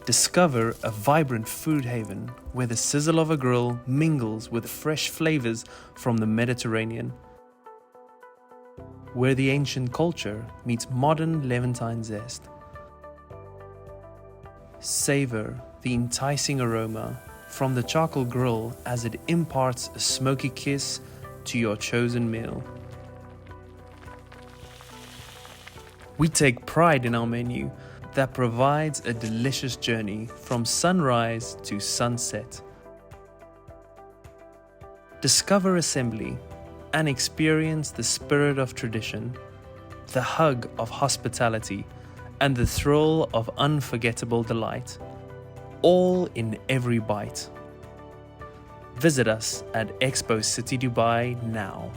Discover a vibrant food haven where the sizzle of a grill mingles with fresh flavors from the Mediterranean. Where the ancient culture meets modern Levantine zest. Savor the enticing aroma from the charcoal grill as it imparts a smoky kiss to your chosen meal. We take pride in our menu that provides a delicious journey from sunrise to sunset. Discover assembly and experience the spirit of tradition, the hug of hospitality, and the thrill of unforgettable delight, all in every bite. Visit us at Expo City Dubai now.